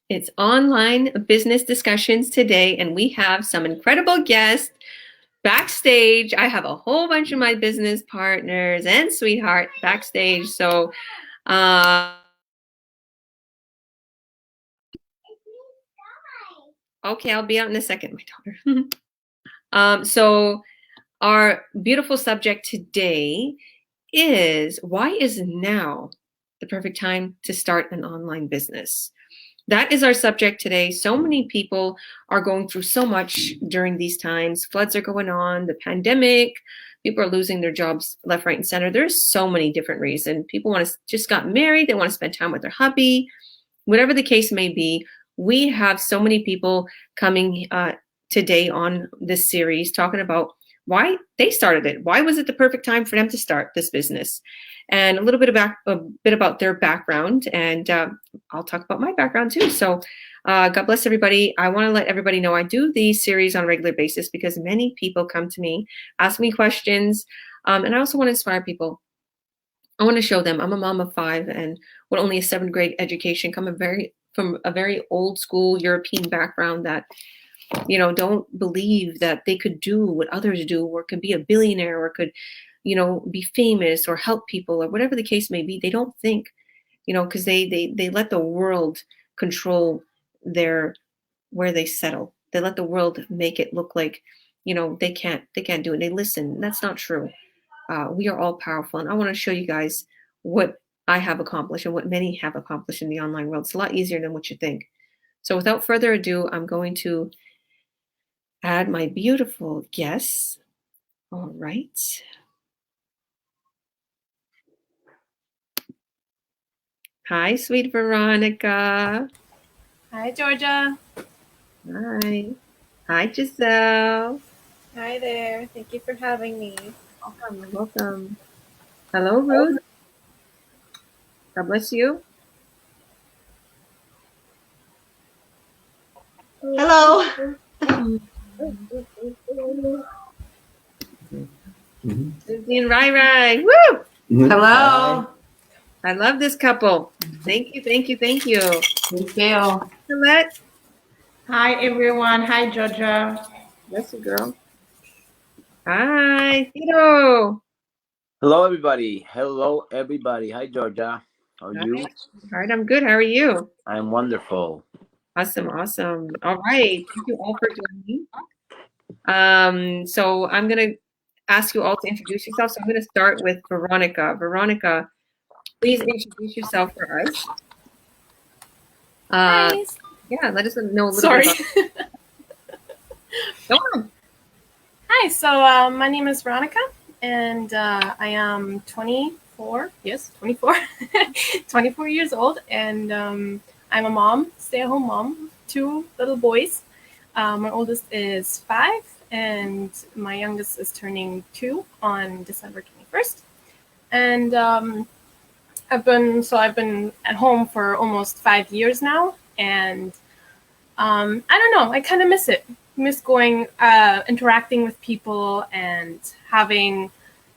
It's online business discussions today, and we have some incredible guests backstage. I have a whole bunch of my business partners and sweetheart backstage. So, okay, I'll be out in a second, my daughter. So our beautiful subject today is why is now the perfect time to start an online business? That is our subject today. So many people are going through so much during these times. Floods are going on, the pandemic, people are losing their jobs left, right, and center. There's so many different reasons. People want to just got married, they want to spend time with their hubby, whatever the case may be. We have so many people coming today on this series talking about why they started it. Why was it the perfect time for them to start this business? And a little bit about their background, and I'll talk about my background too. So God bless everybody. I want to let everybody know I do these series on a regular basis because many people come to me, ask me questions, and I also want to inspire people. I want to show them I'm a mom of 5 and with only a 7th grade education, from a very old school European background that don't believe that they could do what others do, or could be a billionaire, or could be famous or help people, or whatever the case may be. They don't think, because they let the world control where they settle. They let the world make it look like they can't do it. They listen. That's not true. We are all powerful, and I want to show you guys what I have accomplished and what many have accomplished in the online world. It's a lot easier than what you think. So without further ado, I'm going to add my beautiful guests. All right. Hi, sweet Veronica. Hi, Georgia. Hi. Hi, Giselle. Hi there. Thank you for having me. Welcome. You're welcome. Hello, Ruth. God bless you. Hello. Susie and Rai Rai. Woo! Hello. I love this couple. Thank you, thank you, thank you. Thank you. Colette. Hi, everyone. Hi, Georgia. Bless you, girl. Hi, Tito. Hello, everybody. Hello, everybody. Hi, Georgia. How are you? All right, I'm good. How are you? I'm wonderful. Awesome, awesome. All right. Thank you all for joining. So I'm going to ask you all to introduce yourself. So I'm going to start with Veronica. Veronica, please introduce yourself for us. Hi. Yeah, let us know a little bit about Go on. Hi, so my name is Veronica, and I am 24. Yes, 24. 24 years old, and I'm a mom, stay-at-home mom, 2 little boys. My oldest is 5, and my youngest is turning 2 on December 21st. And I've been at home for almost 5 years now, and I don't know, I kind of miss it. Miss going, interacting with people and having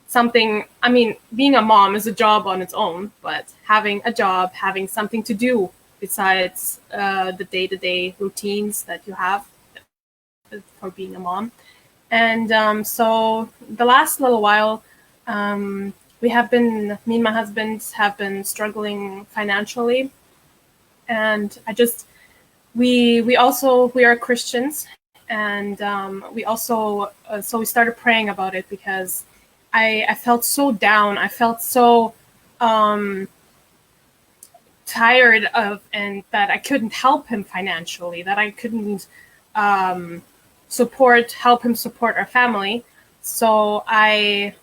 something. I mean, being a mom is a job on its own, but having a job, having something to do besides the day-to-day routines that you have for being a mom. And so the last little while, me and my husband have been struggling financially, and we are Christians, and we also so we started praying about it because I felt so down. I felt so tired of, and that I couldn't help him financially, that I couldn't help him support our family. So I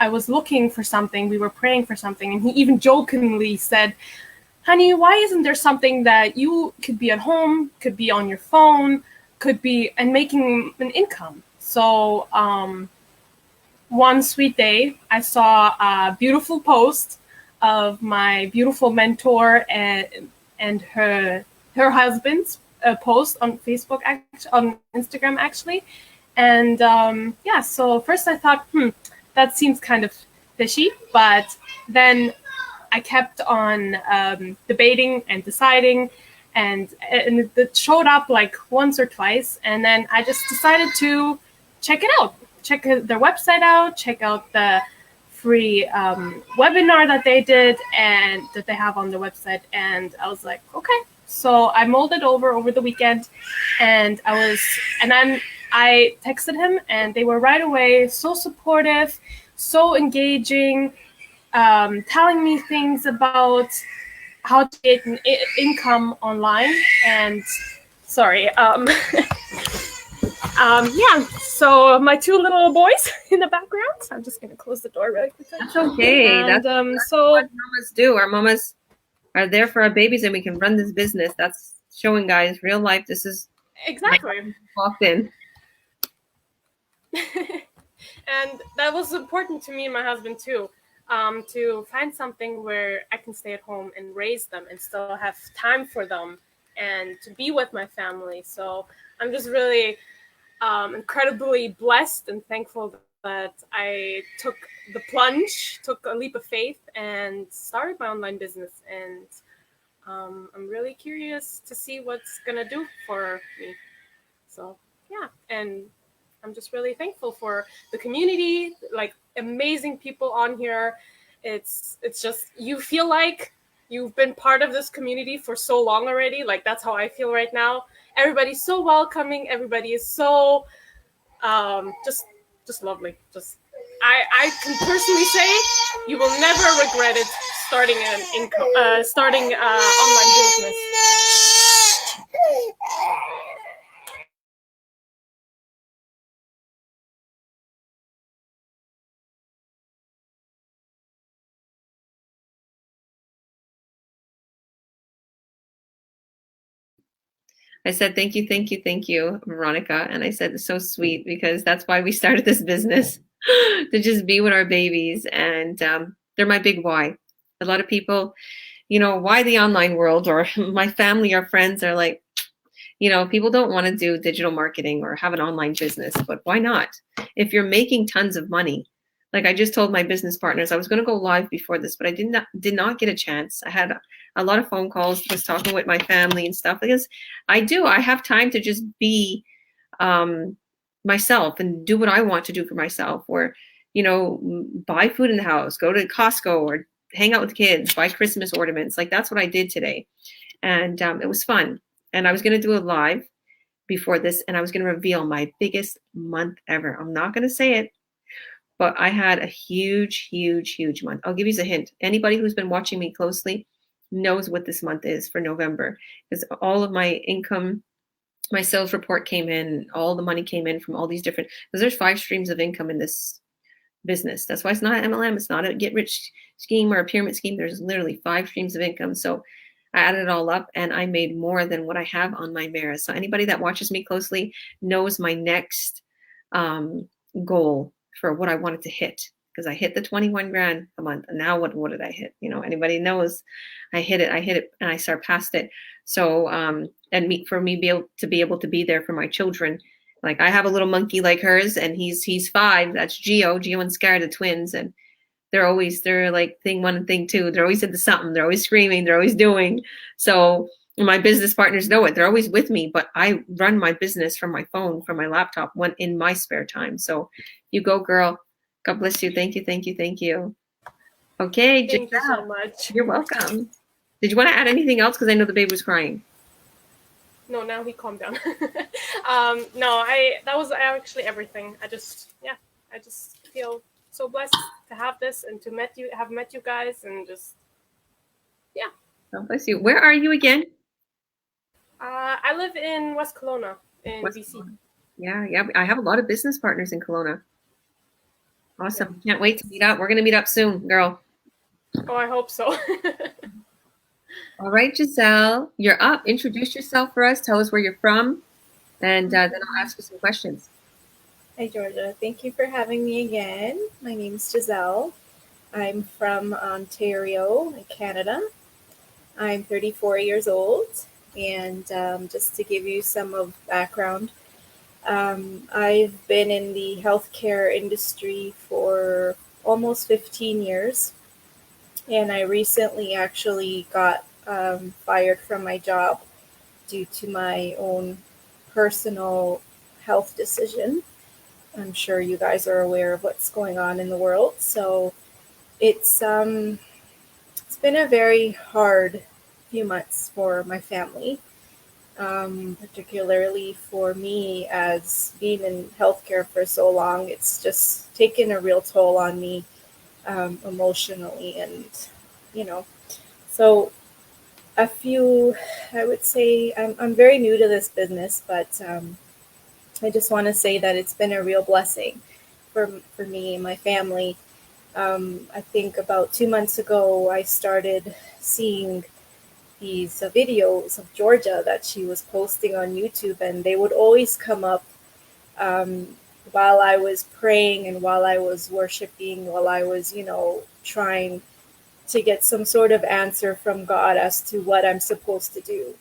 was looking for something. We were praying for something, and he even jokingly said, "Honey, why isn't there something that you could be at home, could be on your phone, could be and making an income?" So one sweet day, I saw a beautiful post of my beautiful mentor and her husband's post on Facebook, on Instagram actually, and yeah. So first I thought, that seems kind of fishy, but then I kept on debating and deciding, and it showed up like once or twice, and then I just decided to check it out, check their website out, check out the free webinar that they did and that they have on the website, and I was like, okay. So I mulled it over the weekend, and then I texted him, and they were right away so supportive, so engaging, telling me things about how to get an income online. And sorry, yeah. So my two little boys in the background. I'm just gonna close the door really quickly. That's okay. And That's so what mamas do. Our mamas are there for our babies, and we can run this business. That's showing, guys, real life. This is exactly. walked in. And that was important to me and my husband too, to find something where I can stay at home and raise them and still have time for them and to be with my family. So I'm just really incredibly blessed and thankful that I took the plunge, took a leap of faith, and started my online business. And I'm really curious to see what's gonna do for me. So yeah, and I'm just really thankful for the community, like amazing people on here. It's just, you feel like you've been part of this community for so long already. Like that's how I feel right now. Everybody's so welcoming. Everybody is so just lovely. Just I can personally say you will never regret it starting an online business. I said, thank you, Veronica. And I said, it's so sweet because that's why we started this business, to just be with our babies. And they're my big why. A lot of people, why the online world, or my family or friends are like, people don't want to do digital marketing or have an online business, but why not? If you're making tons of money, like I just told my business partners, I was going to go live before this, but I did not get a chance. I had a lot of phone calls, was talking with my family and stuff, because I have time to just be myself and do what I want to do for myself, or, buy food in the house, go to Costco, or hang out with kids, buy Christmas ornaments. Like that's what I did today. And it was fun. And I was going to do a live before this, and I was going to reveal my biggest month ever. I'm not going to say it, but I had a huge month. I'll give you a hint. Anybody who's been watching me closely knows what this month is for November, because all of my income, my sales report came in, all the money came in from all these different, because there's 5 streams of income in this business. That's why it's not an MLM. It's not a get rich scheme or a pyramid scheme. There's literally 5 streams of income. So I added it all up, and I made more than what I have on my mirror. So anybody that watches me closely knows my next goal for what I wanted to hit, because I hit the 21 grand a month. And now what did I hit? Anybody knows I hit it and I surpassed it. So, for me be able to be there for my children. Like I have a little monkey like hers, and he's 5. That's Geo and Scar, the twins. And they're like thing 1 and thing 2. They're always into something. They're always screaming. They're always doing. So my business partners know it. They're always with me, but I run my business from my phone, from my laptop, when in my spare time. So you go, girl. God bless you. Thank you. Okay. Thank you so much. You're welcome. Did you want to add anything else? Because I know the baby was crying. No, now he calmed down. No, that was actually everything. I just feel so blessed to have this and to have met you guys, and just, yeah. God bless you. Where are you again? I live in West Kelowna in BC. Kelowna. Yeah. I have a lot of business partners in Kelowna. Awesome. Yeah. Can't wait to meet up. We're going to meet up soon, girl. Oh, I hope so. All right, Giselle, you're up. Introduce yourself for us. Tell us where you're from, and then I'll ask you some questions. Hi, Georgia. Thank you for having me again. My name is Giselle. I'm from Ontario, Canada. I'm 34 years old, and just to give you some of background, I've been in the healthcare industry for almost 15 years, and I recently actually got fired from my job due to my own personal health decision. I'm sure you guys are aware of what's going on in the world. So it's been a very hard few months for my family, particularly for me as being in healthcare for so long. It's just taken a real toll on me emotionally, and you know, so a few. I would say I'm very new to this business, but I just want to say that it's been a real blessing for me and my family. I think about 2 months ago, I started seeing these videos of Georgia that she was posting on YouTube, and they would always come up um, while I was praying and while I was worshiping, while I was, trying to get some sort of answer from God as to what I'm supposed to do.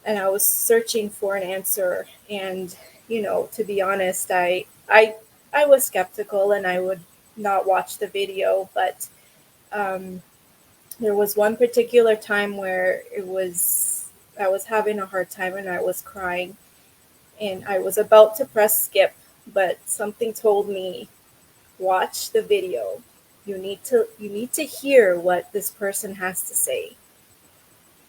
And I was searching for an answer. And, to be honest, I was skeptical and I would not watch the video, but um, there was one particular time where I was having a hard time and I was crying and I was about to press skip, but something told me, watch the video. You need to hear what this person has to say.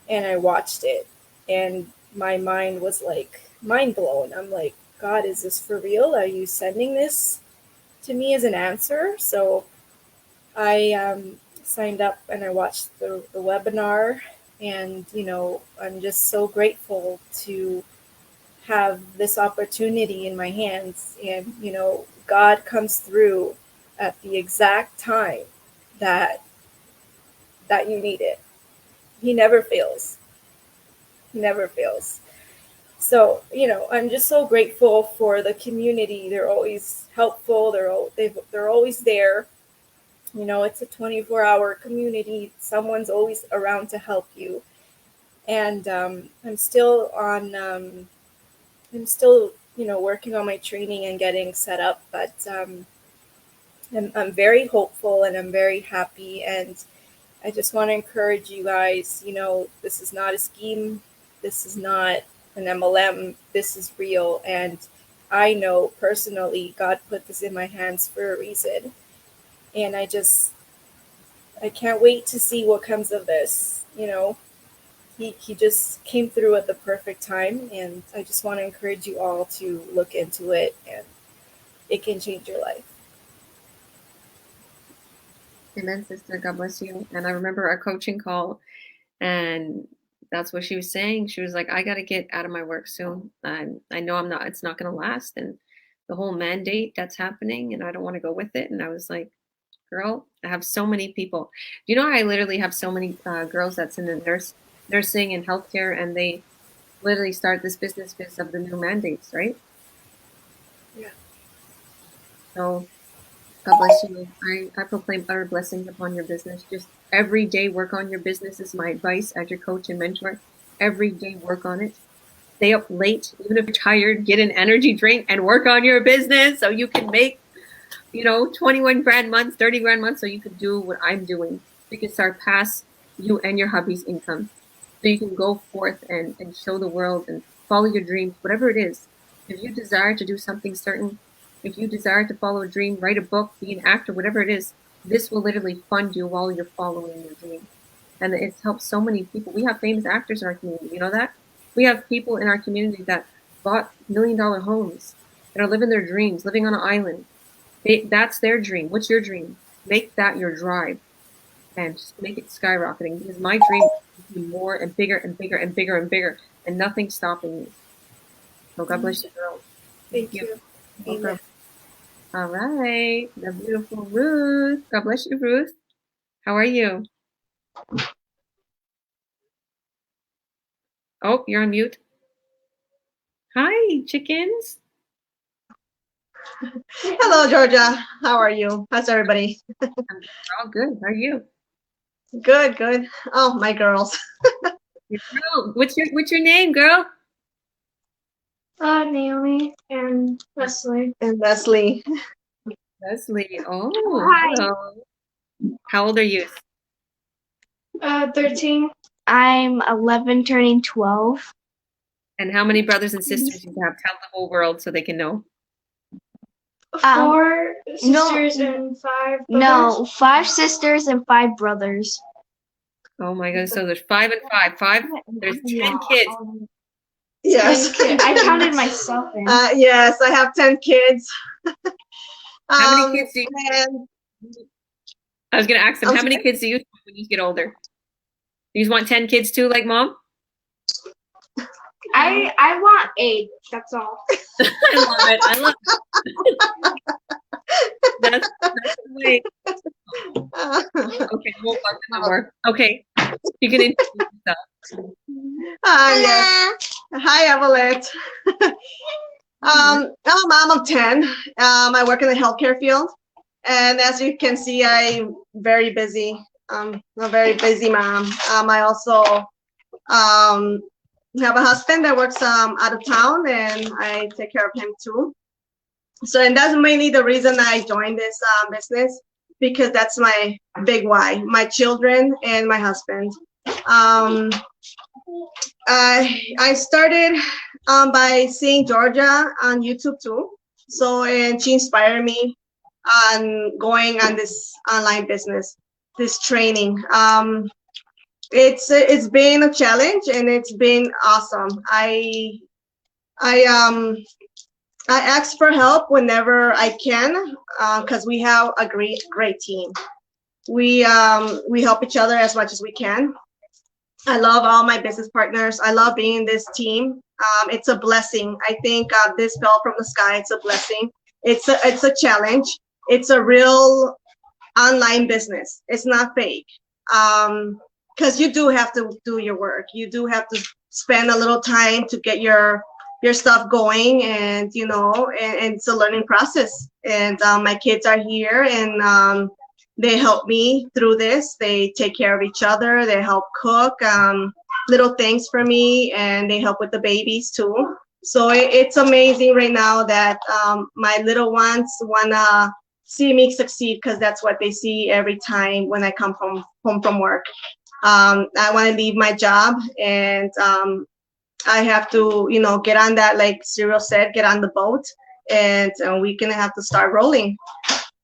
And I watched it and my mind was like mind blown. I'm like, God, is this for real? Are you sending this to me as an answer? So I signed up and I watched the webinar, and I'm just so grateful to have this opportunity in my hands, and God comes through at the exact time that you need it. He never fails. He never fails. So I'm just so grateful for the community. They're always helpful. They're always there. It's a 24-hour community. Someone's always around to help you. And I'm still, working on my training and getting set up, but I'm very hopeful and I'm very happy. And I just want to encourage you guys, this is not a scheme. This is not an MLM. This is real. And I know personally, God put this in my hands for a reason. And I can't wait to see what comes of this. He just came through at the perfect time, and I just want to encourage you all to look into it, and it can change your life. Amen, sister. God bless you. And I remember our coaching call, and that's what she was saying. She was like, I got to get out of my work soon. I know it's not going to last. And the whole mandate that's happening, and I don't want to go with it. And I was like, girl, I have so many people. Do you know, I literally have so many girls that's in the nursing and healthcare, and they literally start this business because of the new mandates, right? Yeah. So God bless you. I proclaim utter blessings upon your business. Just every day work on your business is my advice as your coach and mentor. Every day work on it. Stay up late, even if you're tired, get an energy drink and work on your business so you can make 21 grand months, 30 grand months, so you can do what I'm doing. You can start past you and your hubby's income. So you can go forth and show the world and follow your dreams, whatever it is. If you desire to do something certain, if you desire to follow a dream, write a book, be an actor, whatever it is, this will literally fund you while you're following your dream. And it's helped so many people. We have famous actors in our community. You know that? We have people in our community that bought $1 million homes and are living their dreams, living on an island. That's their dream. What's your dream? Make that your drive and just make it skyrocketing, because my dream is to be more and bigger and bigger and bigger and bigger, and nothing's stopping me. So God bless you, girl. Thank you. Amen. All right. The beautiful Ruth. God bless you, Ruth. How are you? Oh, you're on mute. Hi, chickens. Hello, Georgia. How are you? How's everybody? We're all good. How are you? Good, good. Oh, my girls. Girl, what's your name, girl? Naomi and Leslie. And Leslie. Leslie. Oh, Hi. hello. How old are you? 13. I'm 11 turning 12. And how many brothers and sisters you have? Tell the whole world so they can know. 4 sisters and 5 brothers. No, 5 sisters and 5 brothers. Oh my goodness. So there's 5 and 5. 5. There's 10 kids. Yes. I counted myself in. Yes, I have 10 kids. How many kids do you and I was going to ask them, I'm how many sorry? kids do you want when you get older? You just want 10 kids too, like mom? I want 8. That's all. I love it. I love it. That's the way. Okay, we'll talk no more. Okay, you can introduce yourself. Yes. Hi, Evelette. I'm a mom of 10. I work in the healthcare field. And as you can see, I'm very busy. I'm a very busy mom. I also have a husband that works out of town, and I take care of him too. So, and that's mainly the reason I joined this business, because that's my big why, my children and my husband. I started by seeing Georgia on YouTube too. So, and she inspired me on going on this online business, this training. It's been a challenge, and it's been awesome. I ask for help whenever I can, because we have a great team. We help each other as much as we can. I love all my business partners. I love being in this team. It's a blessing. I think this fell from the sky. It's a blessing. It's a challenge. It's a real online business. It's not fake. Because you do have to do your work. You do have to spend a little time to get your stuff going, and and it's a learning process. And my kids are here, and they help me through this. They take care of each other. They help cook little things for me, and they help with the babies too. So it's amazing right now that my little ones wanna see me succeed, because that's what they see every time when I come home from work. I want to leave my job, and I have to, get on that, like Cyril said, get on the boat, and we're gonna have to start rolling.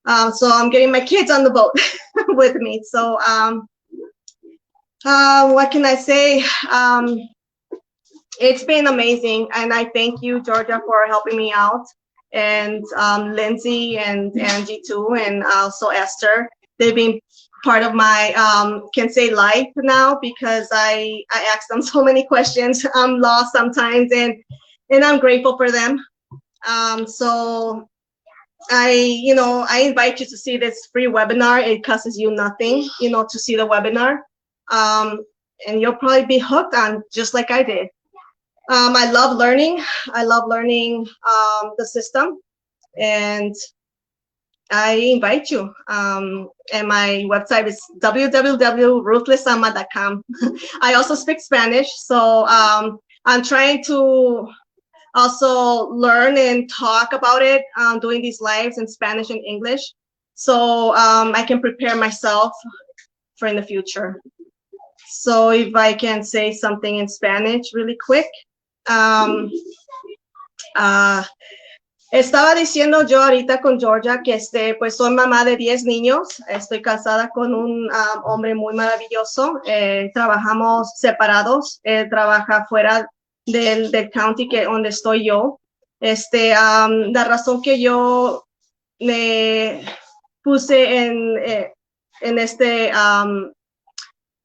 So I'm getting my kids on the boat with me. So what can I say? It's been amazing, and I thank you, Georgia, for helping me out, and Lindsay and Angie too, and also Esther. They've been part of my can say life now, because I ask them so many questions. I'm lost sometimes, and I'm grateful for them. So I invite you to see this free webinar. It costs you nothing, to see the webinar, and you'll probably be hooked on just like I did. I love learning. I love learning the system, and I invite you. And my website is www.ruthlessama.com. I also speak Spanish, so I'm trying to also learn and talk about it, doing these lives in Spanish and English, so I can prepare myself for in the future. So if I can say something in Spanish really quick. Estaba diciendo yo ahorita con Georgia que pues soy mamá de 10 niños, estoy casada con un hombre muy maravilloso, trabajamos separados, él trabaja fuera del county donde estoy yo. La razón que yo me puse en este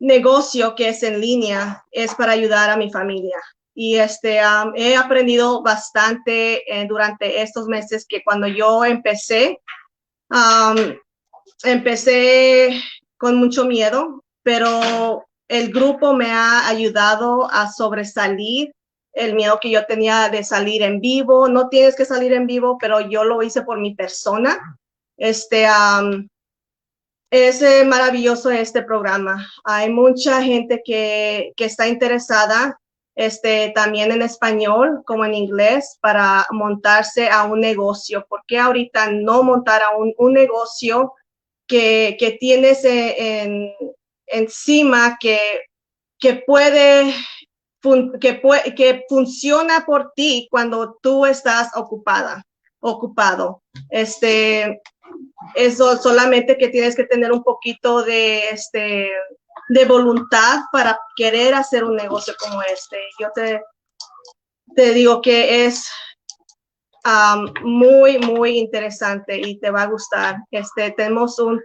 negocio que es en línea es para ayudar a mi familia. Y he aprendido bastante durante estos meses, que cuando yo empecé con mucho miedo, pero el grupo me ha ayudado a sobresalir el miedo que yo tenía de salir en vivo. No tienes que salir en vivo, pero yo lo hice por mi persona. Es maravilloso este programa. Hay mucha gente que está interesada, también en español como en inglés, para montarse a un negocio. ¿Por qué ahorita no montar a un negocio que tienes encima, que puede que funciona por ti cuando tú estás ocupado. Eso solamente que tienes que tener un poquito de voluntad para querer hacer un negocio como este. Yo te digo que es muy, muy interesante y te va a gustar. Tenemos un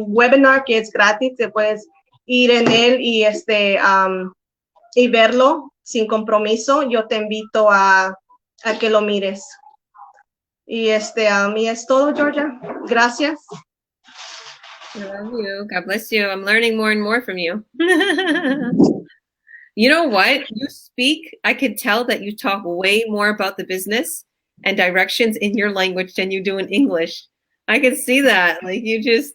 webinar que es gratis, te puedes ir en él y verlo sin compromiso. Yo te invito a que lo mires. Y y es todo, Georgia. Gracias. I love you. God bless you. I'm learning more and more from you. You know what? You speak, I could tell that you talk way more about the business and directions in your language than you do in English. I could see that. Like you just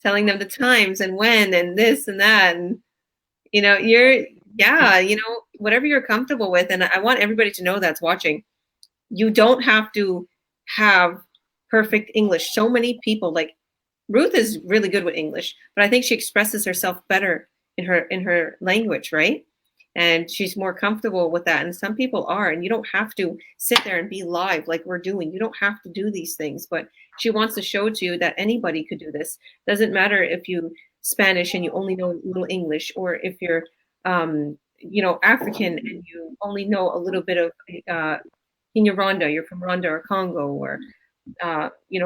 telling them the times and when and this and that. And, whatever you're comfortable with. And I want everybody to know that's watching. You don't have to have perfect English. So many people, like Ruth is really good with English, but I think she expresses herself better in her language, right? And she's more comfortable with that. And some people are, and you don't have to sit there and be live like we're doing. You don't have to do these things, but she wants to show to you that anybody could do this. Doesn't matter if you Spanish and you only know a little English, or if you're, African and you only know a little bit of Kinyarwanda, you're from Rwanda or Congo, or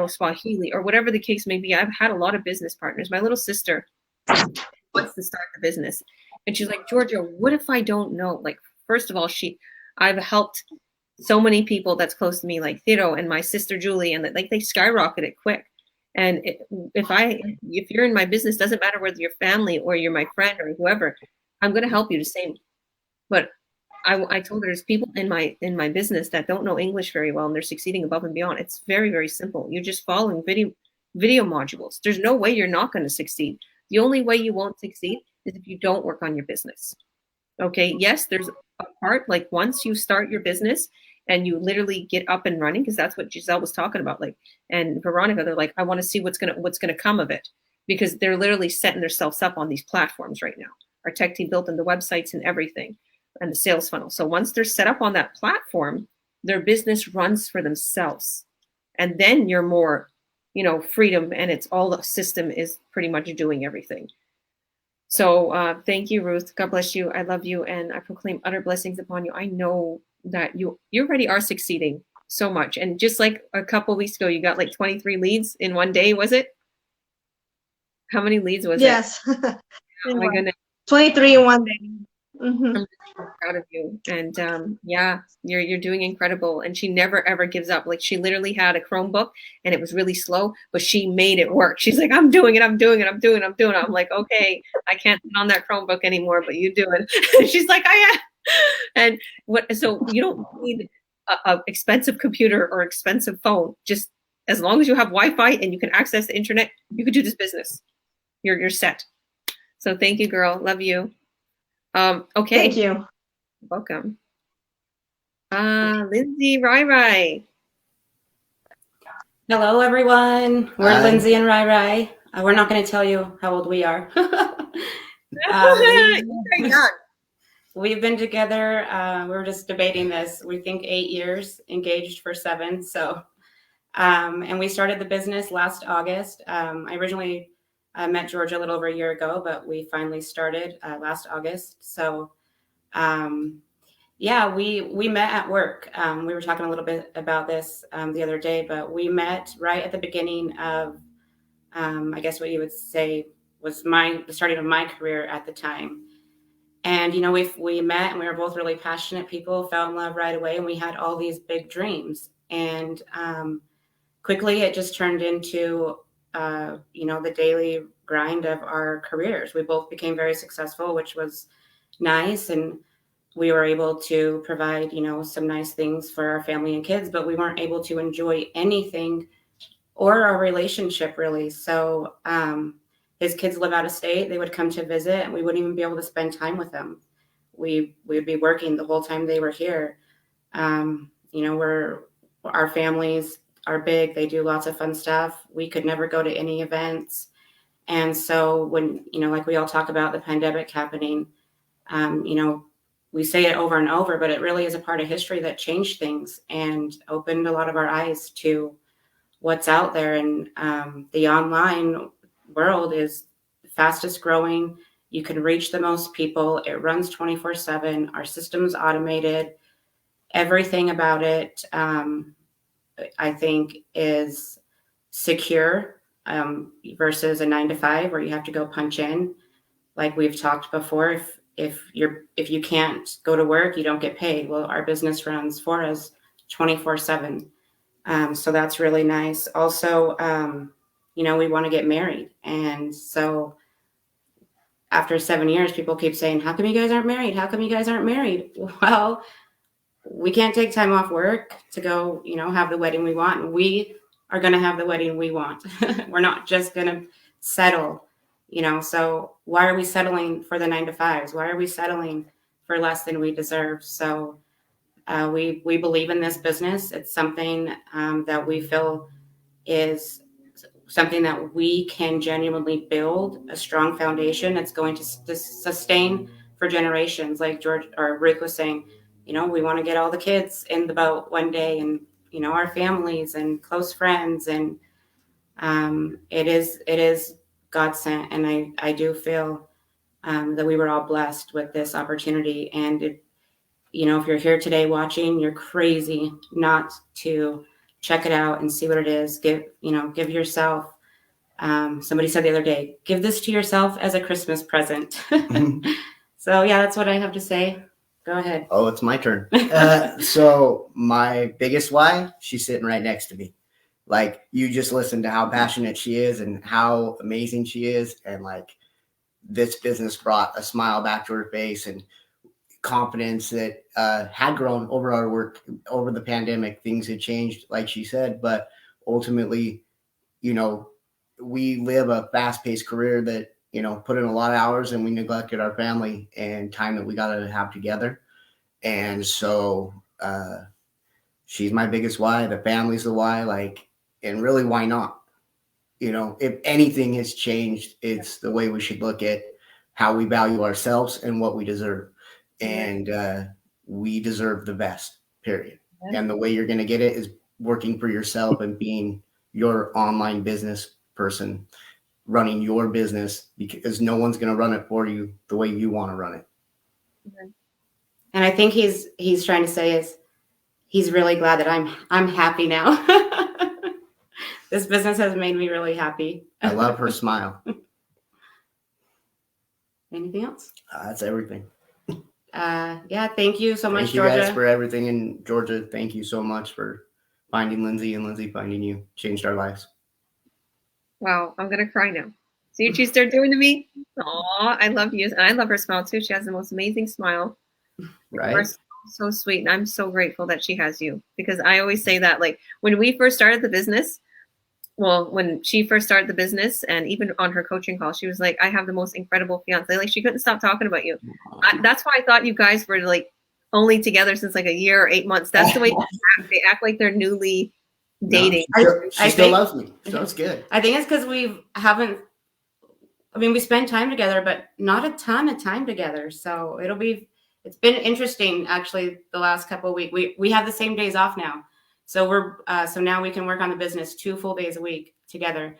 Swahili, or whatever the case may be. I've had a lot of business partners. My little sister wants to start the business, and she's like, Georgia, what if I don't know? Like, first of all, I've helped so many people that's close to me, like Thiro and my sister Julie, and like they skyrocketed quick. And if you're in my business, doesn't matter whether you're family or you're my friend or whoever, I'm going to help you the same. But I told her there's people in my business that don't know English very well and they're succeeding above and beyond. It's very, very simple. You're just following video modules. There's no way you're not going to succeed. The only way you won't succeed is if you don't work on your business. Okay. Yes, there's a part, like once you start your business and you literally get up and running, because that's what Giselle was talking about. Like, and Veronica, they're like, I want to see what's gonna come of it, because they're literally setting themselves up on these platforms right now. Our tech team built in the websites and everything, and the sales funnel. So once they're set up on that platform, their business runs for themselves, and then you're more, freedom, and it's all the system is pretty much doing everything. So thank you, Ruth. God bless you. I love you, and I proclaim utter blessings upon you. I know that you already are succeeding so much. And just like a couple of weeks ago, you got like 23 leads in one day, was it? How many leads was it? Yes. Oh my goodness. 23 in one day. I'm so proud of you. And you're doing incredible. And she never, ever gives up. Like, she literally had a Chromebook and it was really slow, but she made it work. She's like, I'm doing it. I'm like, okay, I can't sit on that Chromebook anymore, but you do it. She's like, I am. And so you don't need a expensive computer or expensive phone. Just as long as you have Wi-Fi and you can access the internet, you could do this business. You're set. So thank you, girl. Love you. Okay. Thank you. Welcome. Lindsay, Rai. Hello, everyone. We're Hi. Lindsay and Rai. We're not going to tell you how old we are. We've been together. We were just debating this. We think 8 years, engaged for 7. So, and we started the business last August. I originally met Georgia a little over a year ago, but we finally started last August. So, we met at work. We were talking a little bit about this the other day, but we met right at the beginning of, I guess what you would say was the starting of my career at the time. And, we met and we were both really passionate people, fell in love right away, and we had all these big dreams. And quickly it just turned into, the daily grind of our careers. We both became very successful, which was nice. And we were able to provide, some nice things for our family and kids, but we weren't able to enjoy anything or our relationship really. So his kids live out of state. They would come to visit and we wouldn't even be able to spend time with them. We would be working the whole time they were here. Our families are big. They do lots of fun stuff. We could never go to any events. And so when, like we all talk about the pandemic happening, we say it over and over, but it really is a part of history that changed things and opened a lot of our eyes to what's out there. And the online world is the fastest growing. You can reach the most people. It runs 24/7. Our system's automated. Everything about it, I think, is secure versus a 9 to 5 where you have to go punch in. Like we've talked before, if you can't go to work, you don't get paid. Well, our business runs for us 24/7. So that's really nice. Also, we want to get married. And so after 7 years, people keep saying, how come you guys aren't married? How come you guys aren't married? Well, we can't take time off work to go, have the wedding we want. We are going to have the wedding we want. We're not just going to settle, so why are we settling for the 9 to 5s? Why are we settling for less than we deserve? So we believe in this business. It's something that we feel is something that we can genuinely build a strong foundation. It's going to sustain for generations. Like George or Rick was saying, we want to get all the kids in the boat one day, and our families and close friends, and it is God sent. And I do feel that we were all blessed with this opportunity. And if you're here today watching, you're crazy not to check it out and see what it is. Give yourself. Somebody said the other day, give this to yourself as a Christmas present. So yeah, that's what I have to say. Go ahead. Oh, it's my turn. So my biggest why, she's sitting right next to me. Like, you just listen to how passionate she is and how amazing she is. And like, this business brought a smile back to her face and confidence that had grown over our work over the pandemic. Things had changed, like she said, but ultimately, we live a fast-paced career that, put in a lot of hours, and we neglected our family and time that we got to have together. And so she's my biggest why. The family's the why, and really, why not? If anything has changed, it's the way we should look at how we value ourselves and what we deserve. And we deserve the best, period. And the way you're going to get it is working for yourself and being your online business person, running your business, because no one's going to run it for you the way you want to run it. And I think he's trying to say is he's really glad that I'm happy now. This business has made me really happy. I love her smile. Anything else? That's everything. Yeah, thank you so much, Georgia. Thank you guys for everything. And Georgia, thank you so much for finding Lindsay, and Lindsay finding you. Changed our lives. Wow, I'm gonna cry now. See what you start doing to me? Aw, I love you. And I love her smile too. She has the most amazing smile. Right. You're so sweet. And I'm so grateful that she has you, because I always say that, like, when we first started the business, when she first started the business, and even on her coaching call, she was like, I have the most incredible fiance. Like, she couldn't stop talking about you. That's why I thought you guys were like only together since like a year or 8 months. That's the way they act like they're newly dating. She still loves me, so it's good. I think it's because we spend time together, but not a ton of time together. So it's been interesting, actually, the last couple of weeks. We have the same days off now. So so now we can work on the business 2 full days a week together.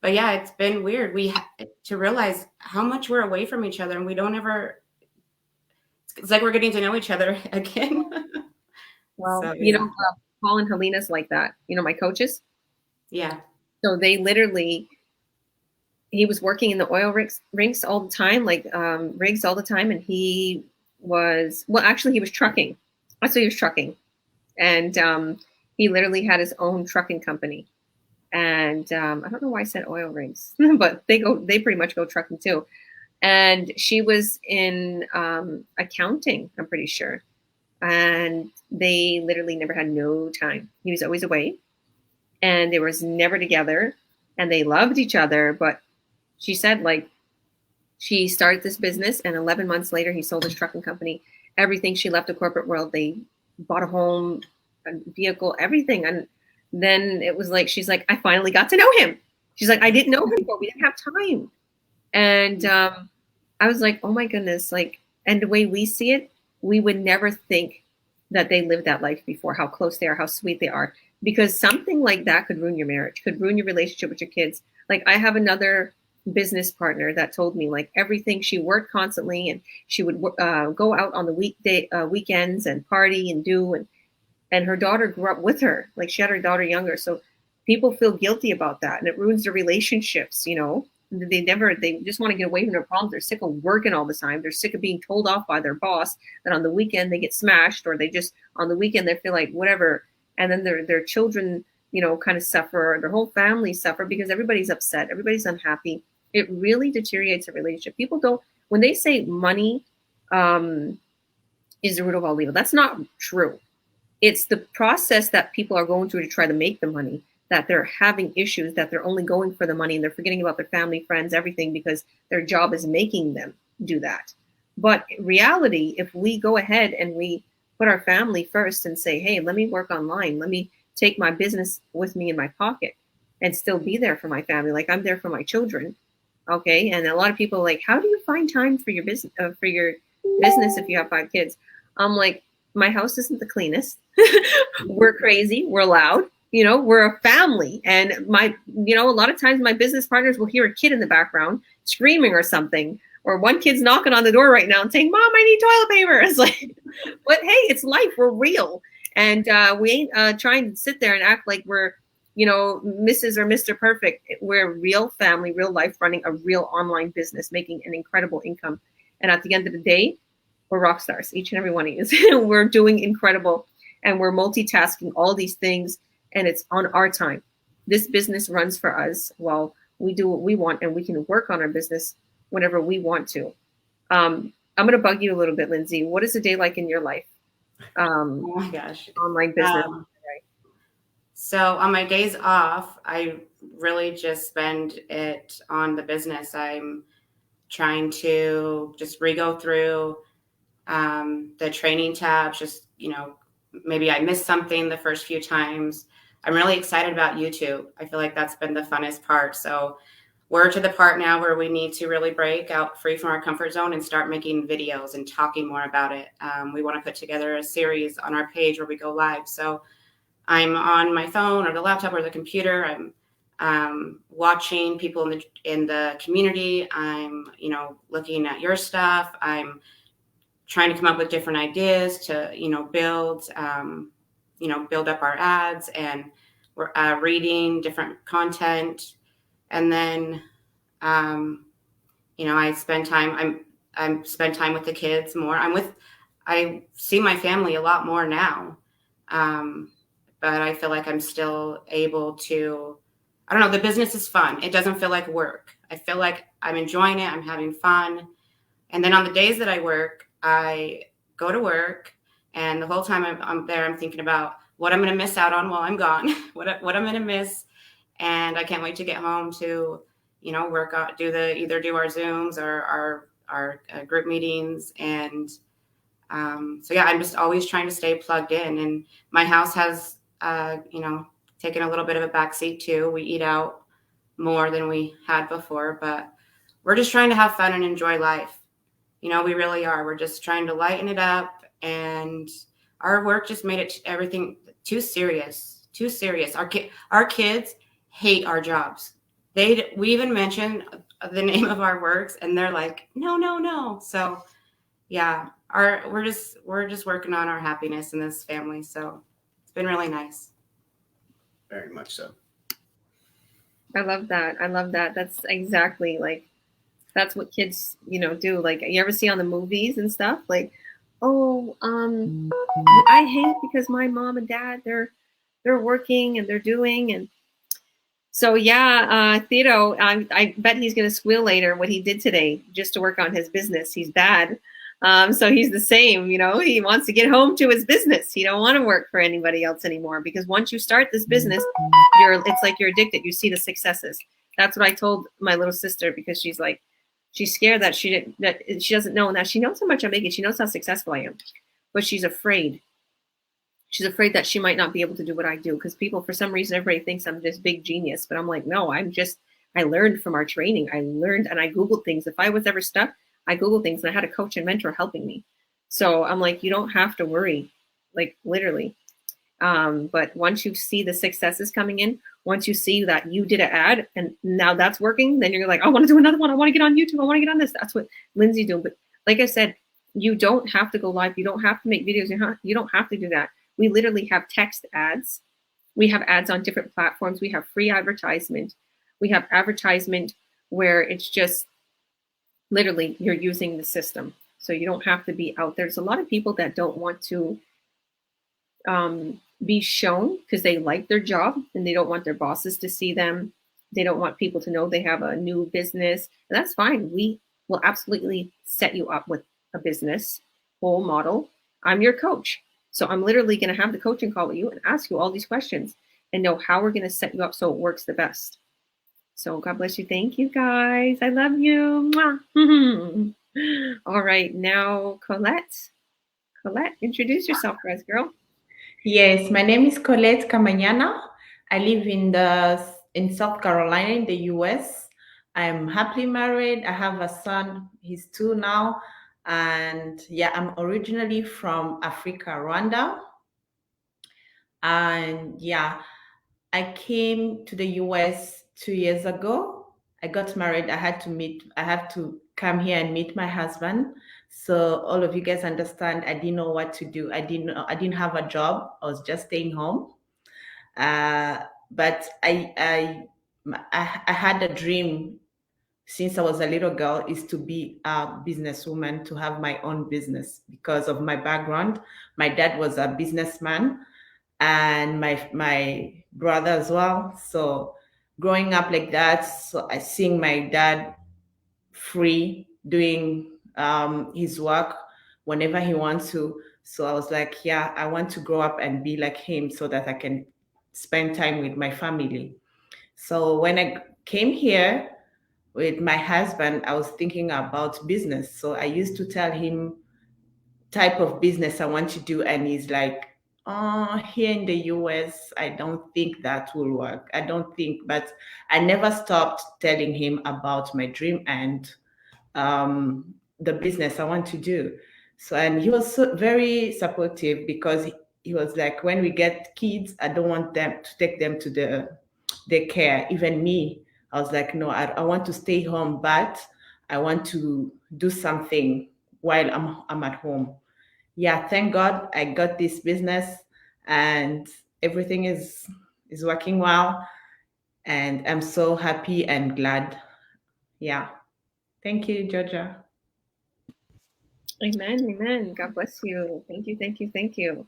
But yeah, it's been weird. To realize how much we're away from each other, and we don't ever, it's like we're getting to know each other again. Well, so, yeah. Paul and Helena's like that. My coaches. Yeah. So they literally, he was working in the oil rigs all the time, rigs all the time. And he was trucking. That's what he was trucking. And he literally had his own trucking company. And I don't know why I said oil rigs, but they pretty much go trucking too. And she was in accounting, I'm pretty sure. And they literally never had no time. He was always away, and they was never together, and they loved each other. But she said, she started this business, and 11 months later, he sold his trucking company. Everything. She left the corporate world. They bought a home, a vehicle, everything. And then it was like, she's like, I finally got to know him. She's like, I didn't know him before. We didn't have time. And I was like, oh my goodness. And the way we see it, we would never think that they lived that life before, how close they are, how sweet they are, because something like that could ruin your marriage, could ruin your relationship with your kids. Like I have another business partner that told me like everything, she worked constantly and she would go out on the weekends and party and do, and her daughter grew up with her. Like she had her daughter younger. So people feel guilty about that and it ruins their relationships, you know. They just want to get away from their problems. They're sick of working all the time. They're sick of being told off by their boss that on the weekend they get smashed, or they just on the weekend they feel like whatever. And then their children, you know, kind of suffer, their whole family suffer because everybody's upset, everybody's unhappy. It really deteriorates a relationship. People don't, when they say money is the root of all evil, that's not true. It's the process that people are going through to try to make the money, that they're having issues, that they're only going for the money and they're forgetting about their family, friends, everything, because their job is making them do that. But in reality, if we go ahead and we put our family first and say, hey, let me work online, let me take my business with me in my pocket and still be there for my family, like I'm there for my children. Okay. And a lot of people are like, how do you find time for your business if you have 5 kids? I'm like, my house isn't the cleanest. We're crazy. We're loud. You know, we're a family. And a lot of times my business partners will hear a kid in the background screaming or something, or one kid's knocking on the door right now and saying, Mom, I need toilet paper. It's like, but hey, it's life. We're real. And we ain't trying to sit there and act like we're, you know, Mrs. or Mr. Perfect. We're a real family, real life, running a real online business, making an incredible income. And at the end of the day, we're rock stars, each and every one of you. We're doing incredible and we're multitasking all these things, and it's on our time. This business runs for us while we do what we want, and we can work on our business whenever we want to. I'm going to bug you a little bit, Lindsay. What is a day like in your life? Oh my gosh. Online business. So on my days off, I really just spend it on the business. I'm trying to just re-go through the training tabs, just, you know, maybe I missed something the first few times. I'm really excited about YouTube. I feel like that's been the funnest part. So we're to the part now where we need to really break out free from our comfort zone and start making videos and talking more about it. We want to put together a series on our page where we go live. So I'm on my phone or the laptop or the computer. I'm watching people in the community. I'm, you know, looking at your stuff. I'm trying to come up with different ideas to, you know, build up our ads, and we're reading different content. And then, you know, I spend time with the kids more. I see my family a lot more now. But I feel like I'm still able to, I don't know, the business is fun. It doesn't feel like work. I feel like I'm enjoying it. I'm having fun. And then on the days that I work, I go to work, and the whole time I'm there, I'm thinking about what I'm going to miss out on while I'm gone, what I'm going to miss. And I can't wait to get home to, you know, work out, either do our Zooms or our group meetings. And so yeah, I'm just always trying to stay plugged in. And my house has, you know, taken a little bit of a backseat too. We eat out more than we had before, but we're just trying to have fun and enjoy life. You know, we really are. We're just trying to lighten it up, and our work just made it everything too serious. Our kids hate our jobs. We even mention the name of our works, and they're like, no. So yeah, we're just working on our happiness in this family. So it's been really nice. Very much so. I love that. That's exactly like, that's what kids, you know, do. Like, you ever see on the movies and stuff, like, oh, I hate because my mom and dad, they're working and they're doing. And so, yeah, Theodore, I bet he's going to squeal later what he did today just to work on his business. He's bad. So he's the same, you know, he wants to get home to his business. He don't want to work for anybody else anymore, because once you start this business, it's like you're addicted. You see the successes. That's what I told my little sister, because she's like, she's scared that she doesn't know. Now she knows how much I'm making. She knows how successful I am, but she's afraid. She's afraid that she might not be able to do what I do, because people, for some reason, everybody thinks I'm this big genius, but I'm like, no, I learned from our training. I learned, and I Googled things. If I was ever stuck, I Googled things, and I had a coach and mentor helping me. So I'm like, you don't have to worry, like literally. But once you see the successes coming in, once you see that you did an ad and now that's working, then you're like, I want to do another one. I want to get on YouTube. I want to get on this. That's what Lindsay's doing. But like I said, you don't have to go live. You don't have to make videos. You don't have to do that. We literally have text ads. We have ads on different platforms. We have free advertisement. We have advertisement where it's just literally you're using the system. So you don't have to be out there. There's a lot of people that don't want to be shown because they like their job and they don't want their bosses to see them. They don't want people to know they have a new business. And that's fine. We will absolutely set you up with a business whole model. I'm your coach. So I'm literally going to have the coaching call with you and ask you all these questions and know how we're going to set you up so it works the best. So God bless you. Thank you, guys. I love you. All right. Now, Colette. Colette, introduce yourself for us, girl. Yes, my name is Colette Camañana. I live in South Carolina in the US. I'm happily married. I have a son. He's 2 now. And yeah, I'm originally from Africa, Rwanda. And yeah, I came to the US 2 years ago. I got married. I had to come here and meet my husband. So all of you guys understand, I didn't know what to do. I didn't have a job. I was just staying home. But I had a dream since I was a little girl, is to be a businesswoman, to have my own business because of my background. My dad was a businessman and my brother as well. So growing up like that, so I seeing my dad free doing his work whenever he wants to. So I was like, yeah, I want to grow up and be like him so that I can spend time with my family. So when I came here with my husband, I was thinking about business. So I used to tell him type of business I want to do, and he's like, oh, here in the US, I don't think that will work. I don't think, but I never stopped telling him about my dream and the business I want to do. So, and he was very supportive because he was like, when we get kids, I don't want them to take them to the care. Even me, I was like, no, I want to stay home, but I want to do something while I'm at home. Yeah, thank God I got this business and everything is working well. And I'm so happy and glad. Yeah. Thank you, Georgia. Amen. Amen. God bless you. Thank you. Thank you. Thank you.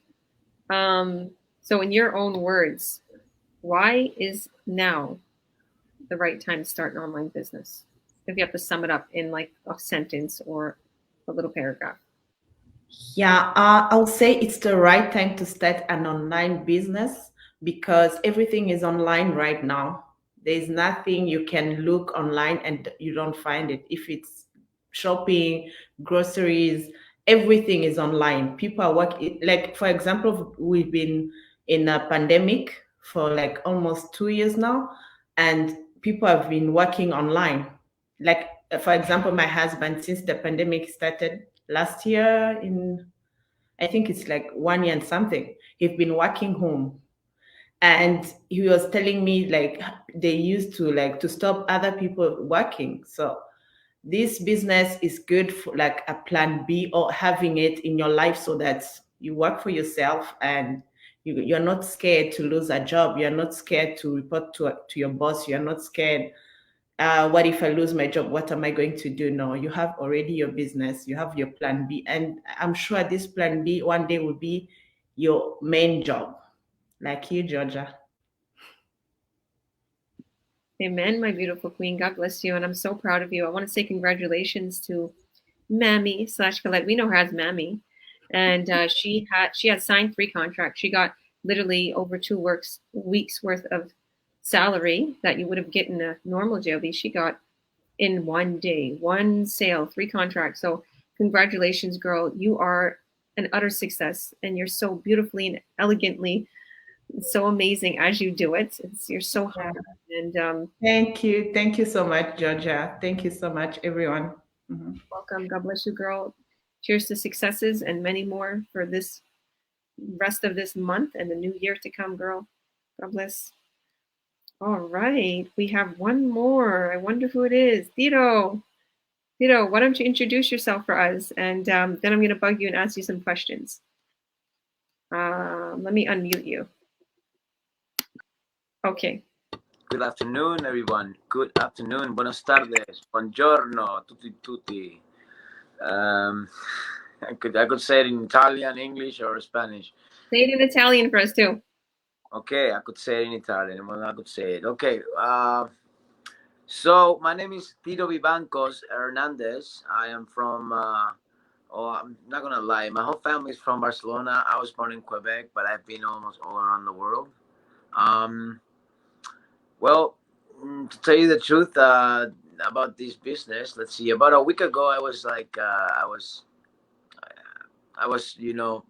So in your own words, why is now the right time to start an online business? If you have to sum it up in like a sentence or a little paragraph. Yeah, I'll say it's the right time to start an online business because everything is online right now. There's nothing you can look online and you don't find it. If it's shopping, groceries, everything is online. People are working, like, for example, we've been in a pandemic for like almost 2 years now, and people have been working online. Like, for example, my husband, since the pandemic started last year I think it's like 1 year and something, he's been working home. And he was telling me like they used to like to stop other people working. So this business is good for like a plan B, or having it in your life so that you work for yourself and you're not scared to lose a job. You're not scared to report to your boss. You're not scared, what if I lose my job? What am I going to do? No, you have already your business. You have your plan B. And I'm sure this plan B one day will be your main job, like you, Georgia. Amen, my beautiful queen. God bless you. And I'm so proud of you. I want to say congratulations to Mammy / Colette. We know her as Mammy. And she had signed 3 contracts. She got literally over 2 weeks worth of salary that you would have gotten a normal job. She got in 1 day, 1 sale, 3 contracts. So congratulations, girl. You are an utter success, and you're so beautifully and elegantly so amazing as you do it. You're so hard. And thank you so much, Georgia. Thank you so much, everyone. Welcome. God bless you, girl. Cheers to successes and many more for this rest of this month and the new year to come, girl. God bless. All right, we have one more. I wonder who it is. Tito. Tito, why don't you introduce yourself for us? And then I'm going to bug you and ask you some questions. Let me unmute you. Okay. Good afternoon, everyone. Good afternoon. Buenas tardes. Buongiorno, tutti. I could say it in Italian, English, or Spanish. Say it in Italian for us too. Okay, I could say it in Italian. Well, I could say it. Okay. So my name is Tito Vivancos Hernandez. I am from. I'm not gonna lie. My whole family is from Barcelona. I was born in Quebec, but I've been almost all around the world. Um, well, to tell you the truth about this business, let's see. About a week ago, I was,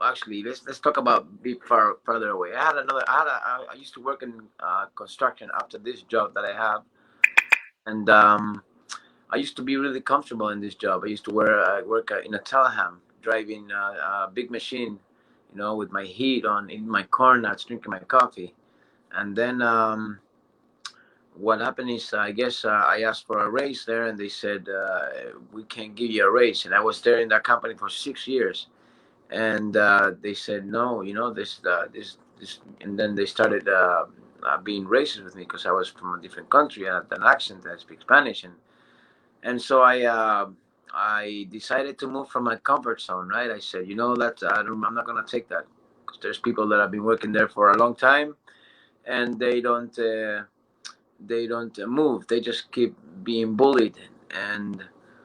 actually, let's talk about be further away. I used to work in construction after this job that I have, and I used to be really comfortable in this job. I used to work in a teleham, driving a big machine, with my heat on, in my corners, drinking my coffee, and then what happened is, I guess I asked for a raise there, and they said we can't give you a raise. And I was there in that company for 6 years, and they said no, this, and then they started being racist with me because I was from a different country and had an accent. I speak Spanish, and so I decided to move from my comfort zone. Right, I said, that I'm not gonna take that because there's people that have been working there for a long time, and they don't move. They just keep being bullied. And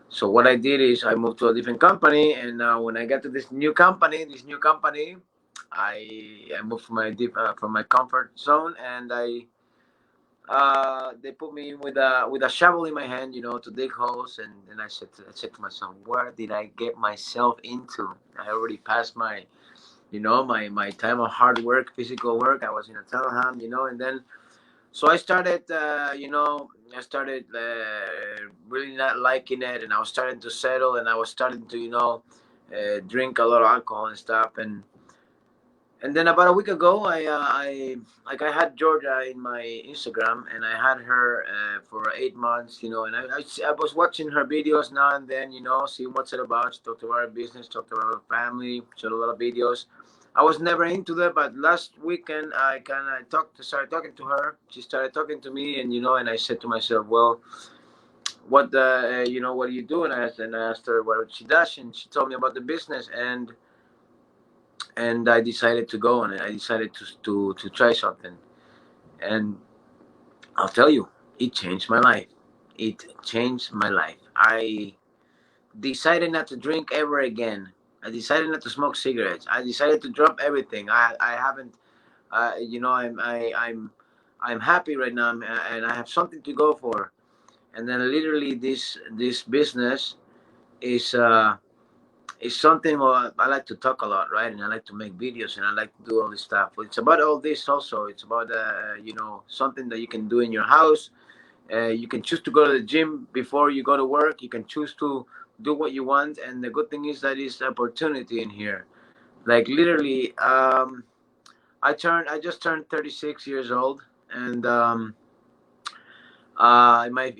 so what I did is I moved to a different company. And when I got to this new company, I moved from my comfort zone, and they put me with a shovel in my hand, to dig holes. And then I said to myself, where did I get myself into? I already passed my time of hard work, physical work. I was in a teleham, and then so I started really not liking it, and I was starting to settle, and I was starting to, drink a lot of alcohol and stuff, and then about a week ago, I had Georgia in my Instagram, and I had her for 8 months, and I was watching her videos now and then, seeing what's it about. She talked about her business, talked about her family, showed a lot of videos. I was never into that, but last weekend I kind of started talking to her. She started talking to me, and I said to myself, well, what do you do? And I asked her what she does, and she told me about the business, and I decided to go, and I decided to try something. And I'll tell you, it changed my life. It changed my life. I decided not to drink ever again. I decided not to smoke cigarettes. I decided to drop everything. I haven't, I'm happy right now, and I have something to go for. And then literally this business is it's something, well, I like to talk a lot, right? And I like to make videos, and I like to do all this stuff. But it's about all this also. It's about something that you can do in your house. You can choose to go to the gym before you go to work. You can choose to do what you want, and the good thing is that is opportunity in here. Like literally, I just turned 36 years old, and in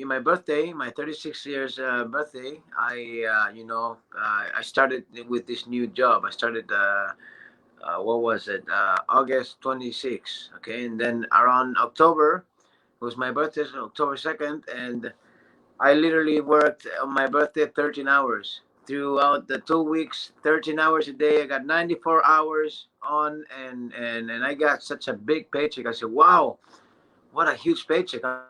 my birthday, my 36 years birthday, I started with this new job. I started what was it? August 26. Okay, and then around October was my birthday, so October 2nd, and I literally worked on my birthday 13 hours throughout the 2 weeks, 13 hours a day. I got 94 hours on, and I got such a big paycheck. I said, wow, what a huge paycheck. I'm like,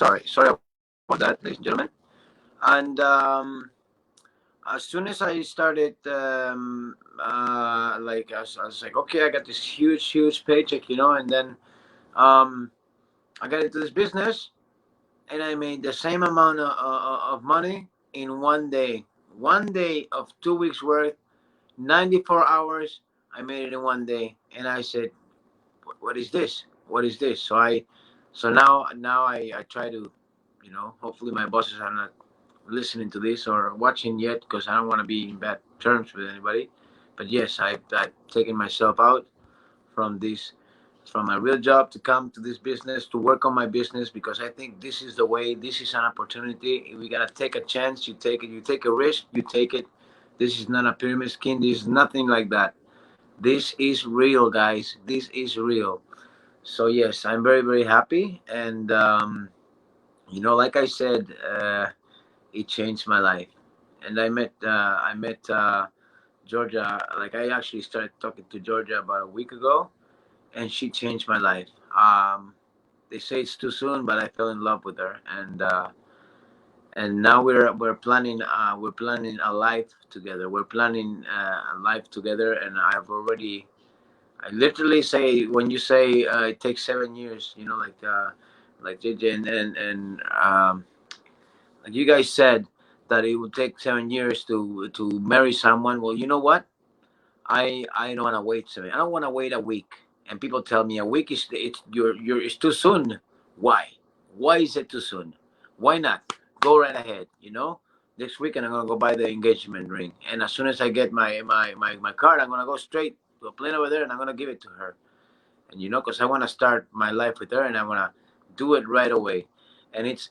wow, this is amazing. Sorry about that, ladies and gentlemen. And as soon as I started, I was like, okay, I got this huge paycheck, and then um, I got into this business, and I made the same amount of money in one day. One day of 2 weeks worth, 94 hours. I made it in one day, and I said, what is this? What is this? So now I try to, hopefully my bosses are not listening to this or watching yet, because I don't want to be in bad terms with anybody. But yes, I've taken myself out from this, from my real job, to come to this business, to work on my business, because I think this is the way. This is an opportunity. We gotta take a chance. You take it. You take a risk. You take it. This is not a pyramid scheme. This is nothing like that. This is real, guys. This is real. So yes, I'm very very happy, and like I said, it changed my life. And I met Georgia. Like, I actually started talking to Georgia about a week ago, and she changed my life. They say it's too soon, but I fell in love with her, and now we're planning a life together. We're planning a life together, and I literally say, when you say it takes 7 years, like JJ and like you guys said, that it would take 7 years to marry someone. Well, you know what? I don't want to wait 7. I don't want to wait a week. And people tell me a week is it's too soon. Why? Why is it too soon? Why not? Go right ahead. Next weekend I'm gonna go buy the engagement ring, and as soon as I get my card, I'm gonna go straight to a plane over there, and I'm gonna give it to her. And because I want to start my life with her, and I want to do it right away. And it's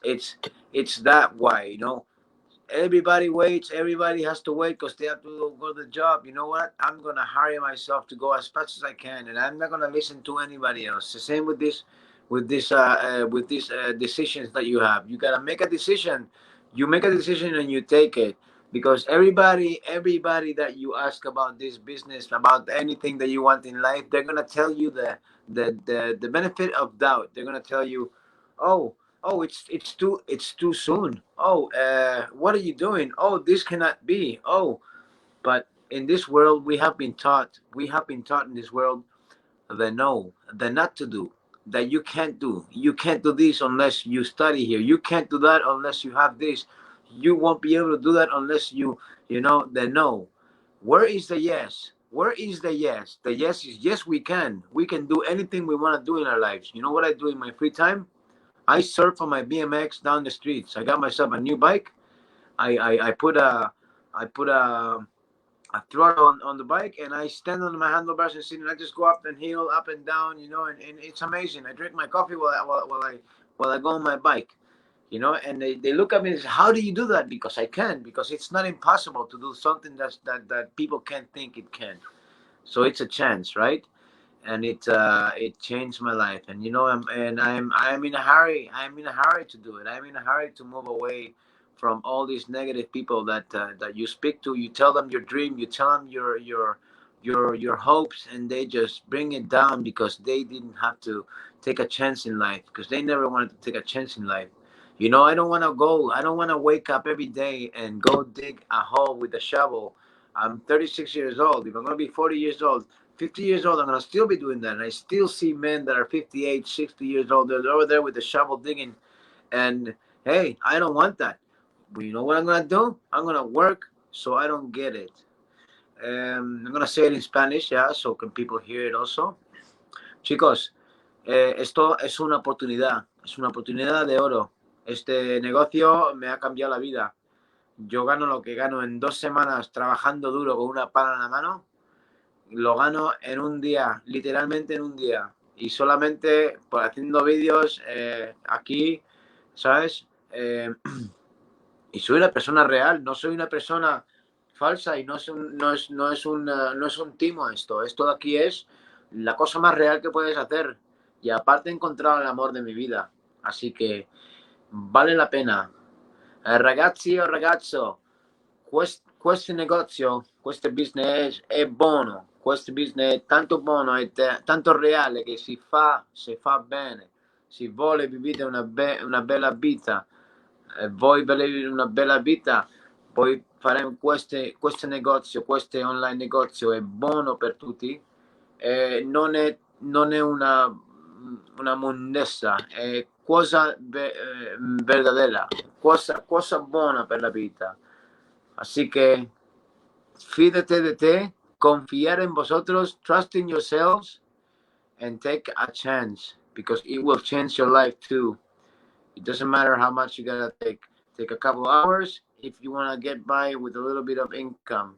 that why. Everybody waits. Everybody has to wait because they have to go to the job. You know what? I'm gonna hurry myself to go as fast as I can, and I'm not gonna listen to anybody else. The same with these decisions that you have. You gotta make a decision. You make a decision and you take it, because everybody that you ask about this business, about anything that you want in life, they're gonna tell you the benefit of doubt. They're gonna tell you, oh, it's too soon. Oh, what are you doing? Oh, this cannot be. Oh, but in this world, we have been taught in this world, the no, the not to do, that you can't do. You can't do this unless you study here. You can't do that unless you have this. You won't be able to do that unless the no. Where is the yes? Where is the yes? The yes is yes, we can. We can do anything we want to do in our lives. You know what I do in my free time? I surf on my BMX down the streets. I got myself a new bike. I put a throttle on the bike, and I stand on my handlebars and sit, and I just go up and hill, up and down, and it's amazing. I drink my coffee while I go on my bike, and they look at me and say, how do you do that? Because I can, because it's not impossible to do something that people can't think it can. So it's a chance, right? And it changed my life. And I'm in a hurry. I'm in a hurry to do it. I'm in a hurry to move away from all these negative people that you speak to. You tell them your dream. You tell them your hopes, and they just bring it down because they didn't have to take a chance in life, because they never wanted to take a chance in life. I don't want to go. I don't want to wake up every day and go dig a hole with a shovel. I'm 36 years old. If I'm going to be 40 years old, 50 years old, I'm going to still be doing that. And I still see men that are 58, 60 years old. They're over there with the shovel digging. And hey, I don't want that. But you know what I'm going to do? I'm going to work so I don't get it. I'm going to say it in Spanish, yeah, so can people hear it also. Chicos, esto es una oportunidad de oro. Este negocio me ha cambiado la vida. Yo gano lo que gano en 2 semanas trabajando duro con una pala en la mano, lo gano en un día, literalmente en un día. Y solamente por haciendo vídeos aquí, ¿sabes? Y soy una persona real, no soy una persona falsa, y no es un timo esto. Esto de aquí es la cosa más real que puedes hacer. Y aparte he encontrado el amor de mi vida. Así que vale la pena. Ragazzi o ragazzo, questo negozio, questo business è buono, questo business è tanto buono, è tanto reale, che si fa bene. Si vuole vivere una bella vita, voi volete una bella vita, poi faremo questo negozio, questo online negozio è buono per tutti. Non è una monnezza, è cosa verdadera, cosa buona per la vita. Así que fíjate de ti, confiar en vosotros, trust in yourselves, and take a chance, because it will change your life too. It doesn't matter how much you gotta take. Take a couple hours if you wanna get by with a little bit of income.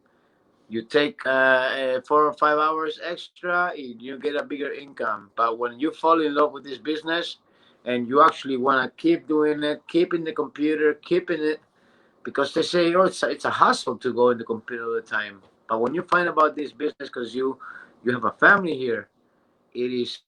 You take 4 or 5 hours extra, you get a bigger income. But when you fall in love with this business and you actually wanna keep doing it, keep in the computer, keeping it, because they say, oh, it's a hassle to go in the computer all the time. But when you find about this business, because you have a family here, it is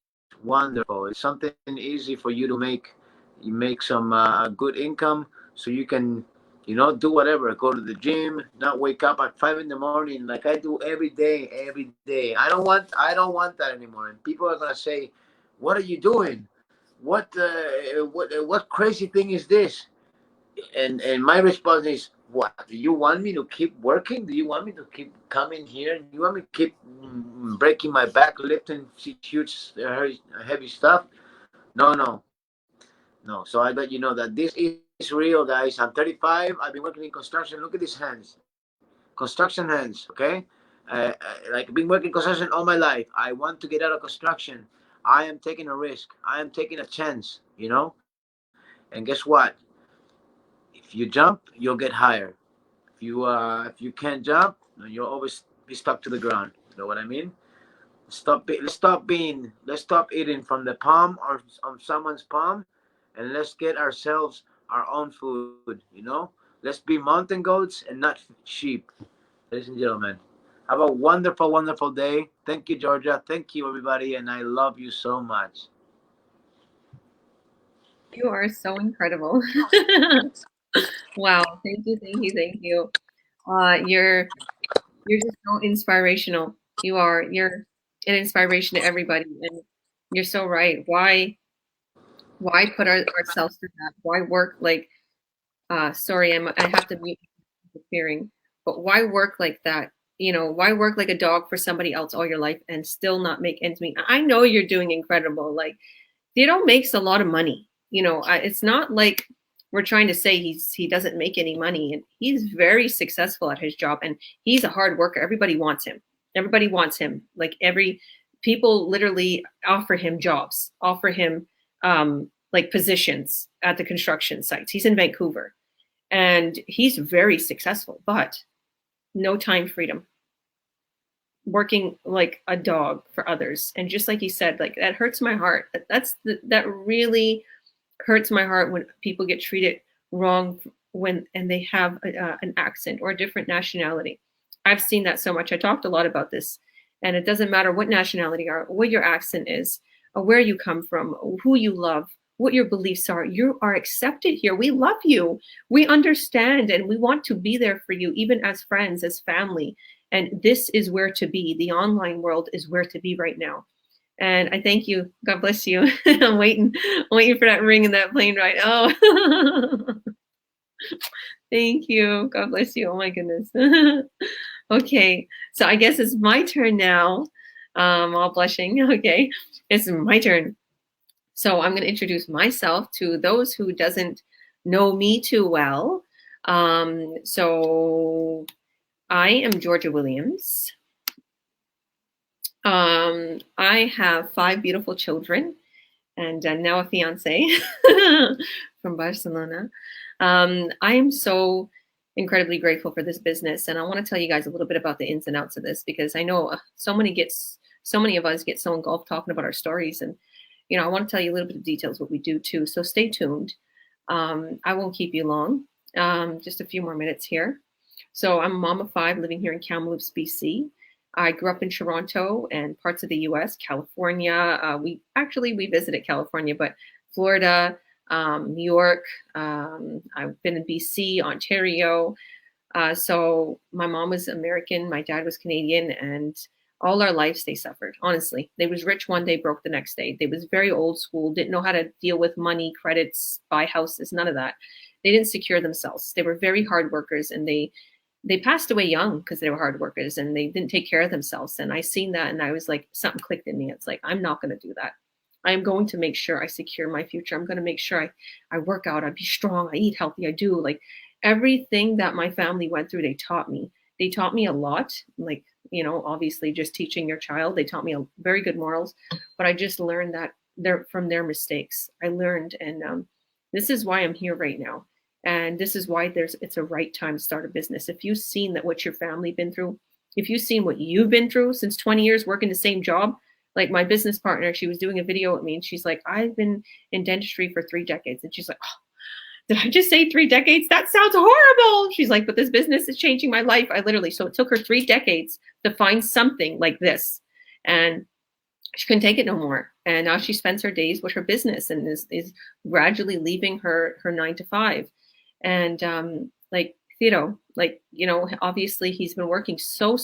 wonderful. It's something easy for you to make. You make some good income, so you can, do whatever. Go to the gym, not wake up at 5 in the morning like I do every day. Every day. I don't want that anymore. And people are gonna say, "What are you doing? What crazy thing is this?" And my response is, what do you want me to keep working? Do you want me to keep coming here? Do you want me to keep breaking my back lifting huge heavy stuff? No. So I let you know that this is real, guys. I'm 35. I've been working in construction. Look at these hands, construction hands. Okay, like I've been working construction all my life. I want to get out of construction. I am taking a risk. I am taking a chance. And guess what? If you jump, you'll get higher. If you can't jump, you'll always be stuck to the ground. You know what I mean? Let's stop eating from the palm or on someone's palm, and let's get ourselves our own food. Let's be mountain goats and not sheep, ladies and gentlemen. Have a wonderful, wonderful day. Thank you, Georgia. Thank you, everybody, and I love you so much. You are so incredible. Wow. Thank you, thank you, thank you. You're just so inspirational. You're an inspiration to everybody, and you're so right. Why put ourselves through that? Why work like sorry, I have to mute interfering, but why work like that? Why work like a dog for somebody else all your life and still not make ends meet? I know you're doing incredible. Like Theodore makes a lot of money. It's not like we're trying to say he doesn't make any money, and he's very successful at his job, and he's a hard worker. Everybody wants him. Everybody wants him. Like every people literally offer him jobs, offer him like positions at the construction sites. He's in Vancouver, and he's very successful, but no time freedom, working like a dog for others. And just like you said, like that hurts my heart. That really hurts my heart when people get treated wrong and they have an accent or a different nationality. I've seen that so much. I talked a lot about this, and it doesn't matter what nationality you are, what your accent is, or where you come from, who you love, what your beliefs are. You are accepted here. We love you. We understand, and we want to be there for you, even as friends, as family. And this is where to be. The online world is where to be right now. And I thank you. God bless you. I'm waiting for that ring in that plane ride. Oh, thank you. God bless you. Oh my goodness. Okay, so I guess it's my turn now. All blushing. Okay, it's my turn. So I'm going to introduce myself to those who doesn't know me too well. So I am Georgia Williams. I have 5 beautiful children and now a fiance from Barcelona. I am so incredibly grateful for this business, and I want to tell you guys a little bit about the ins and outs of this, because I know so many of us get so engulfed talking about our stories, and I want to tell you a little bit of details what we do too. So stay tuned. I won't keep you long. Just a few more minutes here. So I'm a mom of 5 living here in Kamloops, BC. I grew up in Toronto and parts of the U.S., California. We visited California, but Florida, New York. I've been in BC, Ontario. So my mom was American, my dad was Canadian, and all our lives they suffered. Honestly, they was rich one day, broke the next day. They was very old school, didn't know how to deal with money, credits, buy houses, none of that. They didn't secure themselves. They were very hard workers, and they passed away young because they were hard workers and they didn't take care of themselves. And I seen that, and I was like, something clicked in me. It's like, I'm not going to do that. I'm going to make sure I secure my future. I'm going to make sure I work out, I be strong, I eat healthy, I do like everything that my family went through. They taught me a lot, like you know, obviously just teaching your child. They taught me very good morals, but I just learned that from their mistakes. I learned, and this is why I'm here right now. And this is why it's a right time to start a business. If you've seen that what your family been through, if you've seen what you've been through since 20 years working the same job, like my business partner, she was doing a video with me and she's like, I've been in dentistry for 3 decades. And she's like, oh, did I just say 3 decades? That sounds horrible. She's like, but this business is changing my life. So it took her 3 decades to find something like this. And she couldn't take it no more. And now she spends her days with her business and is gradually leaving her 9 to 5. And like Theodore, like, you know, obviously he's been working so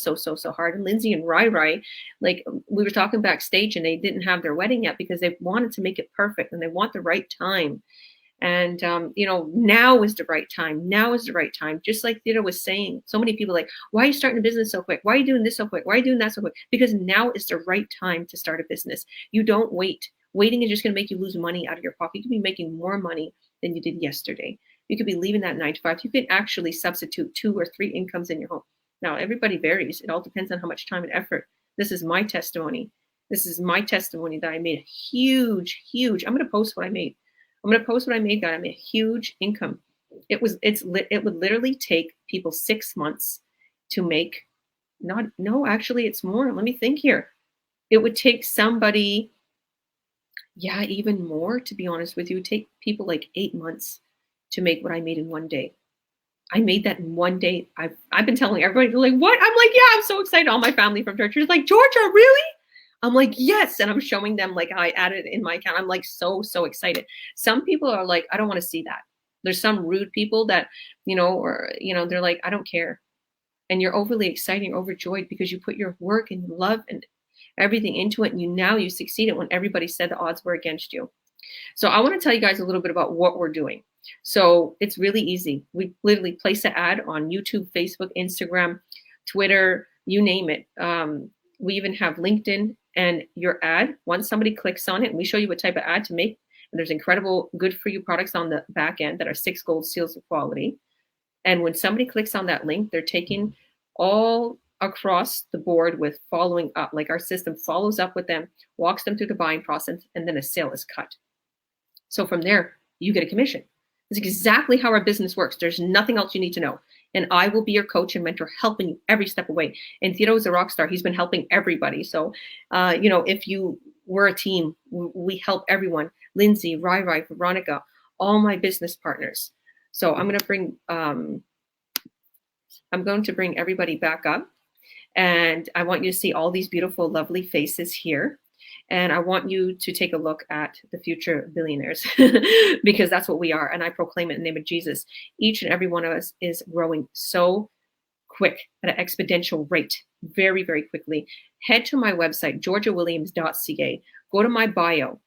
hard. And Lindsay and Rai, like we were talking backstage, and they didn't have their wedding yet because they wanted to make it perfect and they want the right time. And, you know, now is the right time. Now is the right time. Just like Theodore was saying, so many people like, why are you starting a business so quick? Why are you doing this so quick? Why are you doing that so quick? Because now is the right time to start a business. You don't wait. Waiting is just going to make you lose money out of your pocket. You could be making more money than you did yesterday. You could be leaving that 9 to 5. You can actually substitute 2 or 3 incomes in your home. Now, everybody varies. It all depends on how much time and effort. This is my testimony. This is my testimony that I made a huge, I'm going to post what I made. I'm going to post what I made, guys. I made a huge income. It would literally take people 6 months to make, actually it's more. Let me think here. It would take somebody, even more, to be honest with you. It would take people like 8 months to make what I made in 1 day. I made that in 1 day. I've been telling everybody, they're like, what? I'm like, yeah, I'm so excited. All my family from church is like, Georgia, really? I'm like, yes. And I'm showing them, like, I added in my account. I'm like, so excited. Some people are like, I don't want to see that. There's some rude people that, you know, or, you know, they're like, I don't care. And you're overly excited, overjoyed because you put your work and love and everything into it. And you succeeded when everybody said the odds were against you. So I want to tell you guys a little bit about what we're doing. So it's really easy. We literally place an ad on YouTube, Facebook, Instagram, Twitter, you name it. We even have LinkedIn, and your ad, once somebody clicks on it, and we show you what type of ad to make, and there's incredible good for you products on the back end that are 6 gold seals of quality. And when somebody clicks on that link, they're taken all across the board with following up. Like our system follows up with them, walks them through the buying process, and then a sale is cut. So from there, you get a commission. It's exactly how our business works. There's nothing else you need to know. And I will be your coach and mentor, helping you every step of the way. And Theodore is a rock star. He's been helping everybody. So, you know, if you were a team, we help everyone. Lindsay, Rai, Veronica, all my business partners. So I'm going to bring everybody back up. And I want you to see all these beautiful, lovely faces here. And I want you to take a look at the future billionaires because that's what we are. And I proclaim it in the name of Jesus. Each and every one of us is growing so quick at an exponential rate, very, very quickly. Head to my website, georgiawilliams.ca. Go to my bio,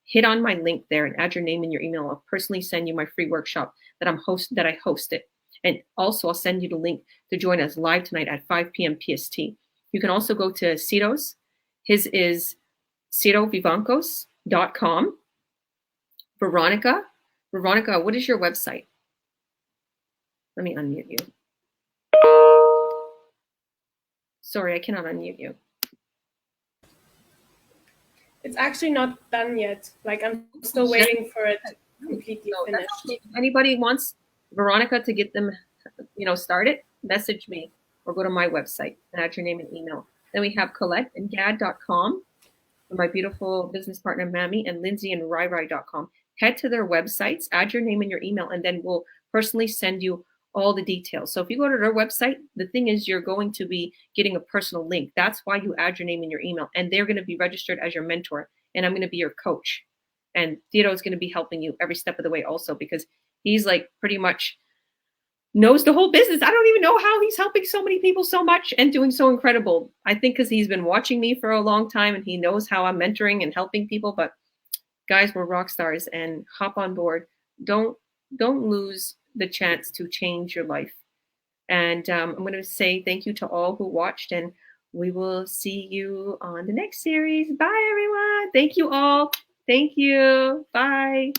hit on my link there and add your name and your email. I'll personally send you my free workshop that I hosted. And also I'll send you the link to join us live tonight at 5 p.m. PST. You can also go to Cito's. His is citovivancos.com. Veronica, what is your website? Let me unmute you. Sorry, I cannot unmute you. It's actually not done yet. Like, I'm still waiting for it to completely finish. If anybody wants Veronica to get them, you know, started, message me or go to my website and add your name and email. Then we have ColetteandGad.com for my beautiful business partner, Mammy, and Lindsay and Rai.com. Head to their websites, add your name and your email, and then we'll personally send you all the details. So if you go to their website, the thing is you're going to be getting a personal link. That's why you add your name and your email, and they're going to be registered as your mentor, and I'm going to be your coach. And Theodore is going to be helping you every step of the way also because he's like pretty much knows the whole business. I don't even know how he's helping so many people so much and doing so incredible. I think because he's been watching me for a long time and he knows how I'm mentoring and helping people. But guys, we're rock stars and hop on board. Don't lose the chance to change your life. And I'm going to say thank you to all who watched, and we will see you on the next series. Bye, everyone. Thank you all. Thank you. Bye.